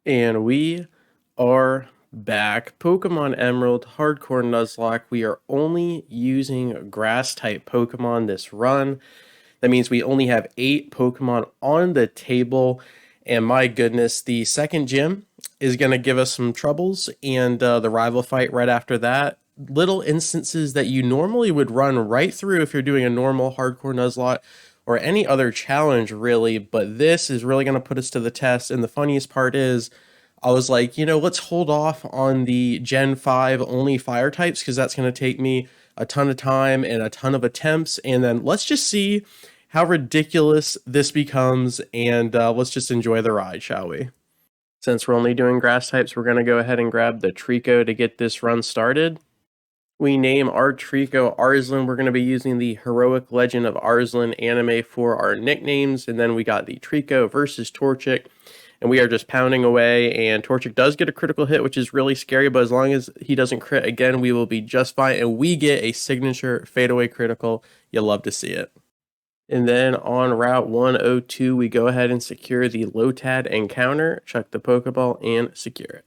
And we are back. Pokemon Emerald, Hardcore Nuzlocke. We are only using Grass-type Pokemon this run. That means we only have 8 Pokemon on the table. And my goodness, the second gym is going to give us some troubles. And the rival fight right after that. Little instances that you normally would run right through if you're doing a normal Hardcore Nuzlocke or any other challenge, really. But this is really going to put us to the test. And the funniest part is, I was like, let's hold off on the Gen 5 only fire types because that's going to take me a ton of time and a ton of attempts. And then let's just see how ridiculous this becomes. And let's just enjoy the ride, shall we? Since we're only doing grass types, we're going to go ahead and grab the Trico to get this run started. We name our Trico Arslan. We're going to be using the Heroic Legend of Arslan anime for our nicknames. And then we got the Trico versus Torchic. And we are just pounding away, and Torchic does get a critical hit, which is really scary, but as long as he doesn't crit again, we will be just fine, and we get a signature fadeaway critical. You'll love to see it. And then on Route 102, we go ahead and secure the Lotad encounter, chuck the Pokeball, and secure it.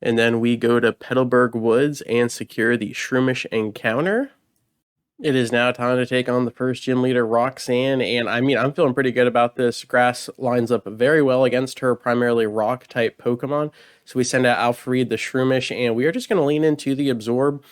And then we go to Petalburg Woods and secure the Shroomish encounter. It is now time to take on the first gym leader, Roxanne, and I'm feeling pretty good about this. Grass lines up very well against her primarily rock-type Pokemon, so we send out Alfred the Shroomish, and we are just going to lean into the Absorb,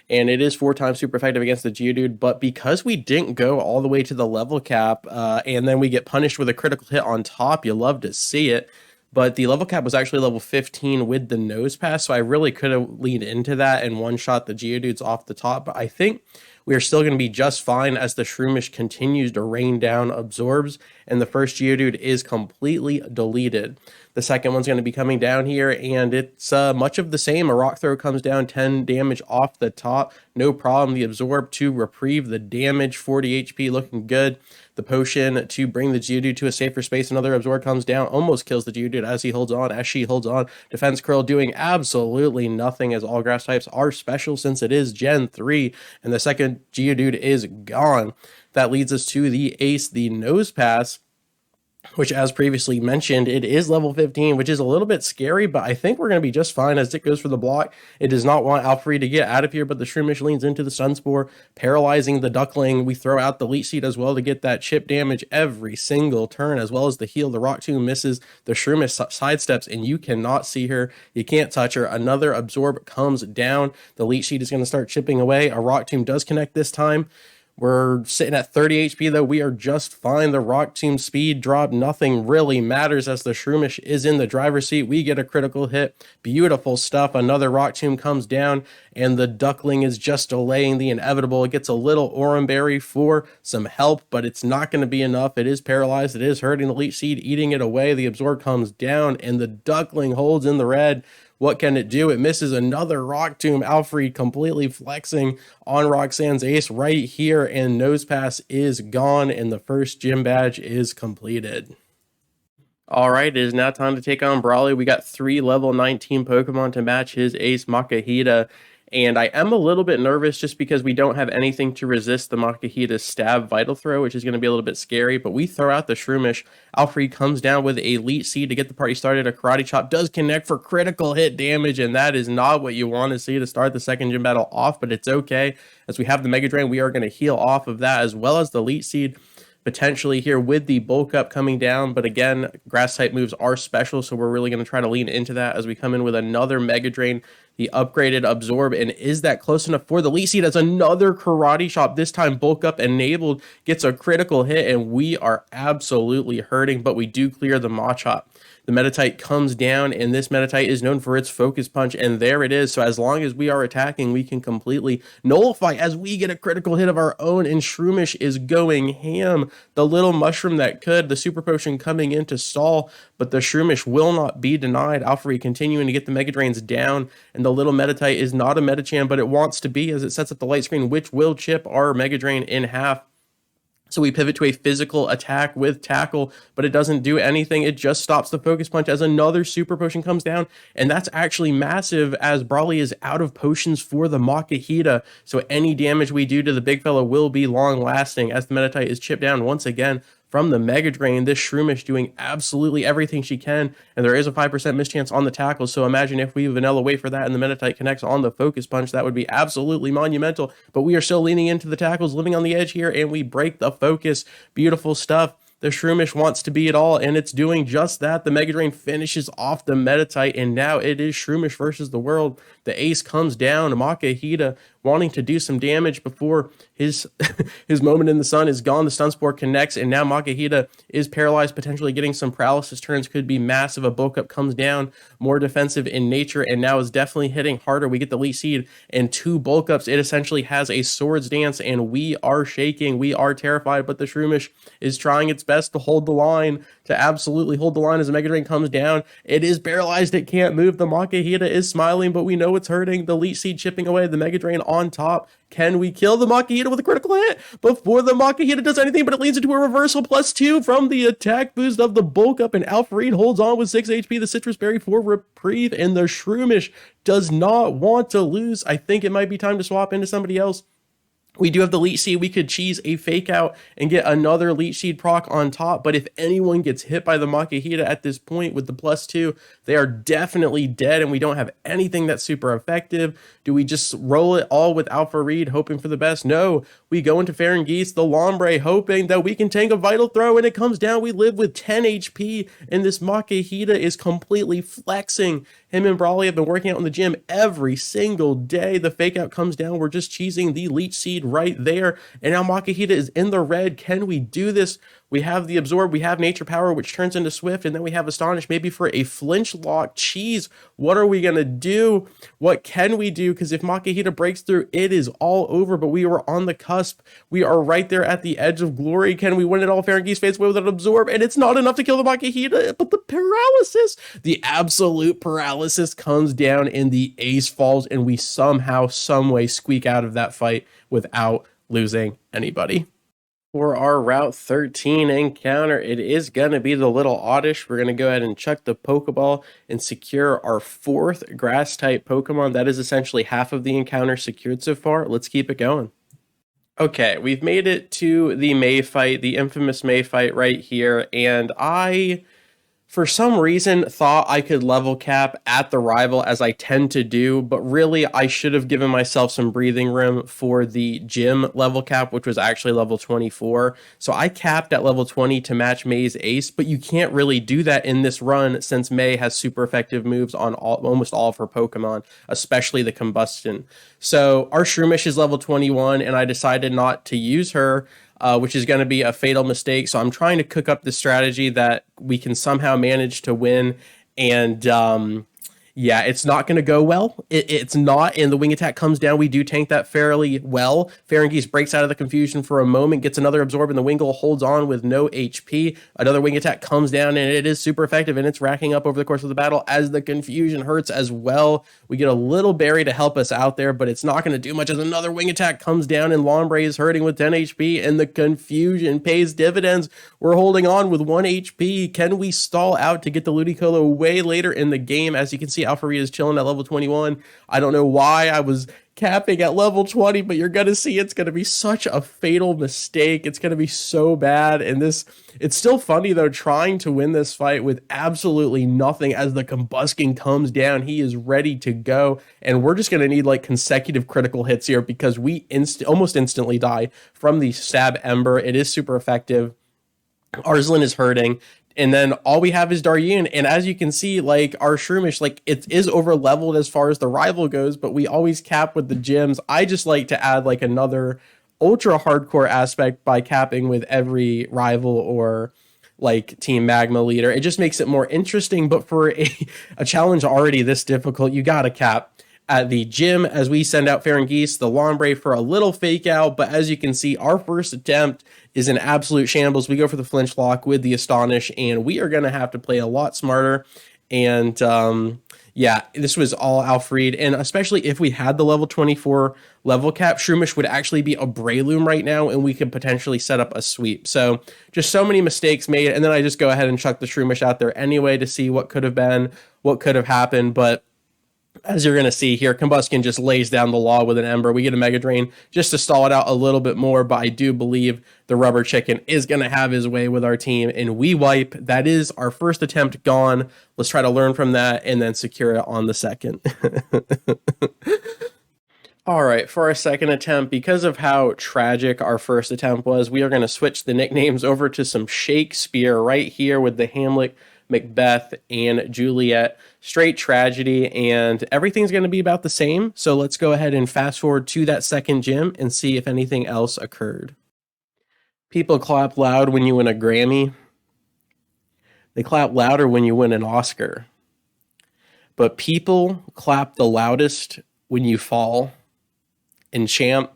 and it is 4 times super effective against the Geodude, but because we didn't go all the way to the level cap, and then we get punished with a critical hit on top, you love to see it. But the level cap was actually level 15 with the Nosepass, so I really could have leaned into that and one-shot the Geodudes off the top, but I think we are still going to be just fine as the Shroomish continues to rain down absorbs, and the first Geodude is completely deleted. The second one's going to be coming down here, and it's much of the same. A Rock Throw comes down, 10 damage off the top. No problem. The Absorb to reprieve the damage, 40 HP, looking good. The Potion to bring the Geodude to a safer space. Another Absorb comes down, almost kills the Geodude as he holds on, as she holds on. Defense Curl doing absolutely nothing, as all grass types are special since it is Gen 3, and the second Geodude is gone. That leads us to the ace, the Nosepass, which, as previously mentioned, it is level 15, which is a little bit scary, but I think we're going to be just fine as it goes for the block. It does not want Alfred to get out of here, but the Shroomish leans into the Sunspore, paralyzing the Duckling. We throw out the Leech Seed as well to get that chip damage every single turn, as well as the heal. The Rock Tomb misses, the Shroomish sidesteps, and you cannot see her. You can't touch her. Another Absorb comes down. The Leech Seed is going to start chipping away. A Rock Tomb does connect this time. We're sitting at 30 HP, though. We are just fine. The Rock Tomb speed drop, nothing really matters as the Shroomish is in the driver's seat. We get a critical hit. Beautiful stuff. Another Rock Tomb comes down, and the Duckling is just delaying the inevitable. It gets a little Oran Berry for some help, but it's not going to be enough. It is paralyzed. It is hurting the Leech Seed, eating it away. The Absorb comes down, and the Duckling holds in the red. What can it do? It misses another Rock Tomb. Alfred completely flexing on Roxanne's ace right here, and Nosepass is gone, and the first gym badge is completed. All right, it is now time to take on Brawly. We got 3 level 19 Pokemon to match his ace, Makahita. And I am a little bit nervous just because we don't have anything to resist the Makahita's stab Vital Throw, which is going to be a little bit scary. But we throw out the Shroomish. Alfred comes down with a Leech Seed to get the party started. A Karate Chop does connect for critical hit damage, and that is not what you want to see to start the second gym battle off, but it's okay. As we have the Mega Drain, we are going to heal off of that, as well as the Leech Seed potentially here with the Bulk Up coming down. But again, grass type moves are special, so we're really going to try to lean into that as we come in with another Mega Drain, the upgraded Absorb. And is that close enough for the Leech Seed? As another Karate Chop, this time Bulk Up enabled, gets a critical hit, and we are absolutely hurting, but we do clear the Machop. The Meditite comes down, and this Meditite is known for its Focus Punch, and there it is. So as long as we are attacking, we can completely nullify as we get a critical hit of our own, and Shroomish is going ham. The little mushroom that could, the Super Potion coming in to stall, but the Shroomish will not be denied. Alfred continuing to get the Mega Drains down, and the little Meditite is not a Medicham, but it wants to be as it sets up the light screen, which will chip our Mega Drain in half. So we pivot to a physical attack with Tackle, but it doesn't do anything. It just stops the Focus Punch as another Super Potion comes down, and that's actually massive as Brawly is out of potions for the Makahita, so any damage we do to the big fella will be long-lasting as the Meditite is chipped down once again. from the Mega Drain. This Shroomish doing absolutely everything she can, and there is a 5% mischance on the tackle, so imagine if we vanilla wait for that and the Meditite connects on the Focus Punch. That would be absolutely monumental, but we are still leaning into the tackles, living on the edge here, and we break the focus. Beautiful stuff. The Shroomish wants to be it all, and it's doing just that. The Mega Drain finishes off the Meditite, and now it is Shroomish versus the world. The ace comes down. Makahita wanting to do some damage before his his moment in the sun is gone. The Stun Spore connects, and now Makahita is paralyzed, potentially getting some paralysis turns. Could be massive. A bulk up comes down, more defensive in nature, and now is definitely hitting harder. We get the Leech Seed and 2 bulk ups. It essentially has a Swords Dance, and we are shaking. We are terrified, but the Shroomish is trying its best to hold the line, to absolutely hold the line as the Mega Drain comes down. It is paralyzed. It can't move. The Makahita is smiling, but we know it's hurting. The Leech Seed chipping away. The Mega Drain on top. Can we kill the Makahita with a critical hit before the Makahita does anything? But it leads into a reversal +2 from the attack boost of the bulk up, and Alfred holds on with 6 HP. The Citrus Berry for reprieve, and the Shroomish does not want to lose. I think it might be time to swap into somebody else. We do have the Leech Seed. We could cheese a fake out and get another Leech Seed proc on top. But if anyone gets hit by the Makahita at this point with the +2, they are definitely dead, and we don't have anything that's super effective. Do we just roll it all with Alpha Reed, hoping for the best? No, we go into Farangeese, the Lombre, hoping that we can tank a Vital Throw, and it comes down. We live with 10 HP, and this Makahita is completely flexing. Him and Brawley have been working out in the gym every single day. The fake out comes down. We're just cheesing the Leech Seed right there, and now Makahita is in the red. Can we do this? We have the Absorb, we have Nature Power, which turns into Swift, and then we have Astonish, maybe for a flinch lock. Cheese, what are we going to do? What can we do? Because if Makahita breaks through, it is all over, but we are on the cusp. We are right there at the edge of glory. Can we win it all? Farangeese fades away with an Absorb, and it's not enough to kill the Makahita, but the paralysis, the absolute paralysis comes down, and the ace falls, and we somehow, someway squeak out of that fight without losing anybody. For our Route 13 encounter, it is going to be the Little Oddish. We're going to go ahead and chuck the Pokeball and secure our 4th Grass-type Pokemon. That is essentially half of the encounter secured so far. Let's keep it going. Okay, we've made it to the May fight, the infamous May fight right here, and I, for some reason, thought I could level cap at the rival, as I tend to do, but really I should have given myself some breathing room for the gym level cap, which was actually level 24. So I capped at level 20 to match May's ace, but you can't really do that in this run since May has super effective moves on almost all of her Pokemon, especially the Combustion. So our Shroomish is level 21, and I decided not to use her, which is going to be a fatal mistake. So I'm trying to cook up the strategy that we can somehow manage to win. And yeah, it's not going to go well. It's not. And the wing attack comes down. We do tank that fairly well. Farangeese breaks out of the confusion for a moment, gets another absorb, and the Wingull holds on with no HP. Another wing attack comes down, and it is super effective, and it's racking up over the course of the battle as the confusion hurts as well. We get a little berry to help us out there, but it's not going to do much as another wing attack comes down, and Lombre is hurting with 10 HP, and the confusion pays dividends. We're holding on with 1 HP. Can we stall out to get the Ludicolo way later in the game? As you can see, Alpha Reed is chilling at level 21. I don't know why I was capping at level 20, but you're going to see it's going to be such a fatal mistake. It's going to be so bad. And it's still funny though, trying to win this fight with absolutely nothing as the Combuskin comes down. He is ready to go. And we're just going to need like consecutive critical hits here because we almost instantly die from the Stab Ember. It is super effective. Arslan is hurting. And then all we have is Daryin. And as you can see, like our Shroomish, like it is over leveled as far as the rival goes, but we always cap with the gyms. I just like to add like another ultra hardcore aspect by capping with every rival or like Team Magma leader. It just makes it more interesting. But for a challenge already this difficult, you got to cap at the gym as we send out Farangeese, the Lombre for a little fake out. But as you can see, our first attempt is an absolute shambles. We go for the flinch lock with the Astonish, and we are going to have to play a lot smarter. And yeah, this was all Alfred. And especially if we had the level 24 level cap, Shroomish would actually be a Breloom right now, and we could potentially set up a sweep. So just so many mistakes made. And then I just go ahead and chuck the Shroomish out there anyway to see what could have been, what could have happened. But As you're going to see here, Combustion just lays down the law with an Ember. We get a Mega Drain just to stall it out a little bit more, but I do believe the Rubber Chicken is going to have his way with our team, and we wipe. That is our first attempt gone. Let's try to learn from that and then secure it on the second. All right, for our second attempt, because of how tragic our first attempt was, we are going to switch the nicknames over to some Shakespeare right here with the Hamlet, Macbeth, and Juliet. Straight tragedy, and everything's going to be about the same. So let's go ahead and fast forward to that second gym and see if anything else occurred. People clap loud when you win a Grammy. They clap louder when you win an Oscar. But people clap the loudest when you fall. And Champ,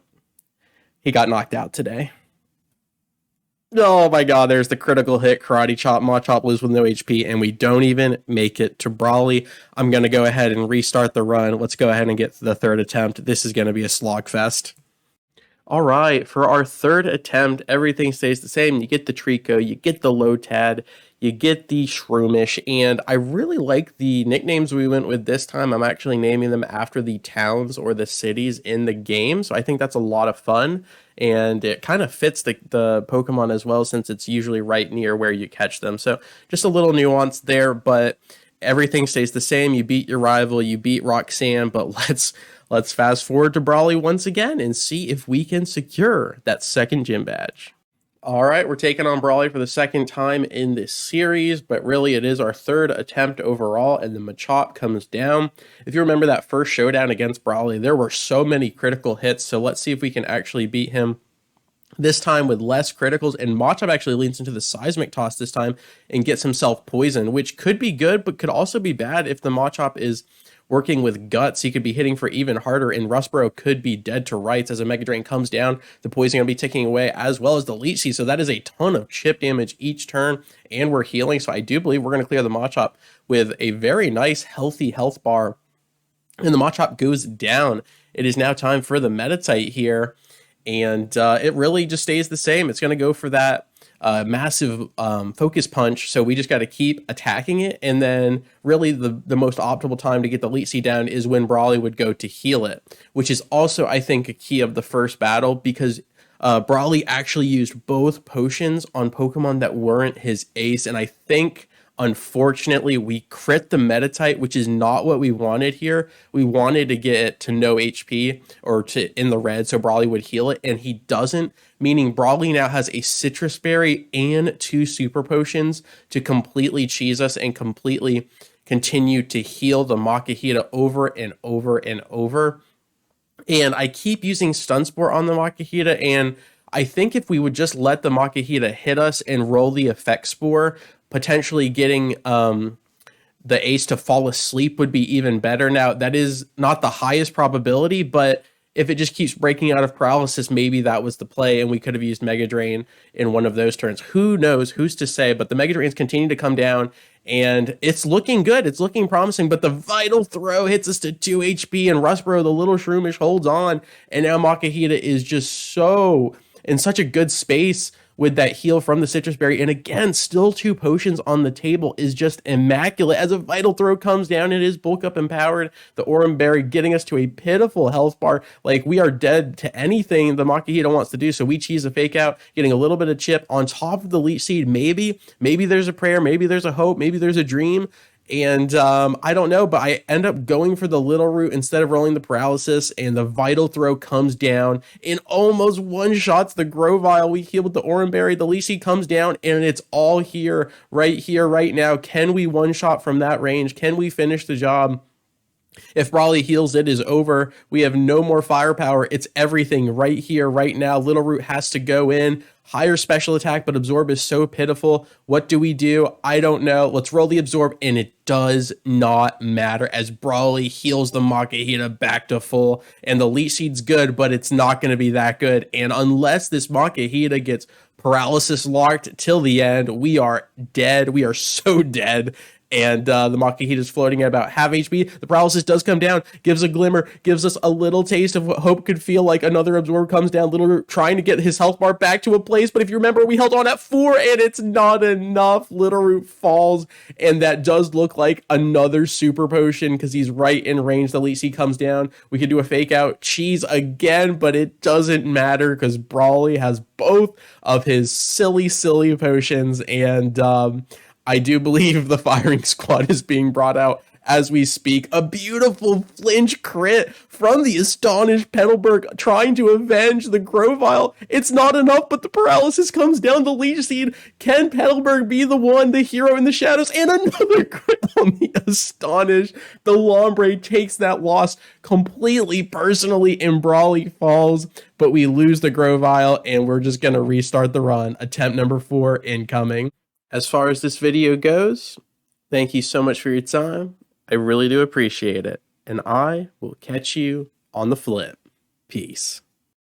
he got knocked out today. Oh my god, there's the critical hit, Karate Chop, Machop lose with no HP, and we don't even make it to Brawly. I'm going to go ahead and restart the run. Let's go ahead and get the third attempt. This is going to be a slog fest. All right, for our third attempt, everything stays the same. You get the Trico, you get the Lotad, you get the Shroomish, and I really like the nicknames we went with this time. I'm actually naming them after the towns or the cities in the game, so I think that's a lot of fun, and it kind of fits the Pokemon as well, since it's usually right near where you catch them. So just a little nuance there, but everything stays the same. You beat your rival, you beat Roxanne, but let's fast forward to Brawly once again and see if we can secure that second gym badge. All right, we're taking on Brawly for the second time in this series, but really it is our third attempt overall, and the Machop comes down. If you remember that first showdown against Brawly, there were so many critical hits, so let's see if we can actually beat him this time with less criticals, and Machop actually leans into the Seismic Toss this time and gets himself poisoned, which could be good, but could also be bad if the Machop is working with Guts. He could be hitting for even harder, and Rustboro could be dead to rights as a Mega Drain comes down. The poison going to be ticking away, as well as the Leech Seed, so that is a ton of chip damage each turn, and we're healing, so I do believe we're going to clear the Machop with a very nice, healthy health bar, and the Machop goes down. It is now time for the Meditite here, and it really just stays the same. It's going to go for that massive focus punch, so we just got to keep attacking it, and then really the most optimal time to get the Leech Seed down is when Brawly would go to heal it, which is also, I think, a key of the first battle, because Brawly actually used both potions on Pokemon that weren't his ace, and I think unfortunately we crit the Meditite, which is not what we wanted here. We wanted to get it to no HP or to in the red so Brawly would heal it, and he doesn't, meaning Brawly now has a Citrus Berry and 2 super potions to completely cheese us and completely continue to heal the Makihita over and over and over. And I keep using Stun Spore on the Makihita, and I think if we would just let the Makihita hit us and roll the Effect Spore, potentially getting the ace to fall asleep would be even better. Now, that is not the highest probability, but if it just keeps breaking out of paralysis, maybe that was the play, and we could have used Mega Drain in one of those turns. Who knows? Who's to say? But the Mega Drains continue to come down, and it's looking good. It's looking promising, but the Vital Throw hits us to 2 HP, and Rustboro, the little Shroomish, holds on, and now Makihita is just so in such a good space with that heal from the Citrus Berry, and again, still 2 potions on the table is just immaculate. As a Vital Throw comes down, it is bulk up empowered. The Oran Berry getting us to a pitiful health bar. Like, we are dead to anything the Makihita wants to do, so we cheese a fake out, getting a little bit of chip on top of the Leech Seed. Maybe there's a prayer, maybe there's a hope, maybe there's a dream. And I don't know, but I end up going for the Little Root instead of rolling the paralysis, and the Vital Throw comes down and almost one-shots the Grovyle. We heal with the Oran Berry. The Leech Seed comes down, and it's all here, right now. Can we one-shot from that range? Can we finish the job? If Brawly heals, it is over. We have no more firepower. It's everything right here, right now. Little Root has to go in. Higher special attack, but Absorb is so pitiful. What do we do? I don't know. Let's roll the Absorb, and it does not matter as Brawly heals the Makihita back to full. And the Leech Seed's good, but it's not going to be that good. And unless this Makihita gets paralysis locked till the end, we are dead. We are so dead. and the Makuhita is floating at about half HP. The paralysis does come down, gives a glimmer, gives us a little taste of what Hope could feel like. Another absorb comes down, Little trying to get his health bar back to a place, but if you remember, we held on at 4 and it's not enough. Little Root falls, and that does look like another super potion because he's right in range. The least he comes down. We could do a fake out cheese again, but it doesn't matter because Brawly has both of his silly potions, and I do believe the firing squad is being brought out as we speak. A beautiful flinch crit from the astonished Petalburg trying to avenge the Grovyle. It's not enough, but the paralysis comes down. The Leech Seed. Can Petalburg be the one, the hero in the shadows? And another crit on the astonished. The Lombre takes that loss completely personally, and Brawly falls, but we lose the Grovyle, and we're just going to restart the run. Attempt number 4 incoming. As far as this video goes, thank you so much for your time. I really do appreciate it. And I will catch you on the flip. Peace.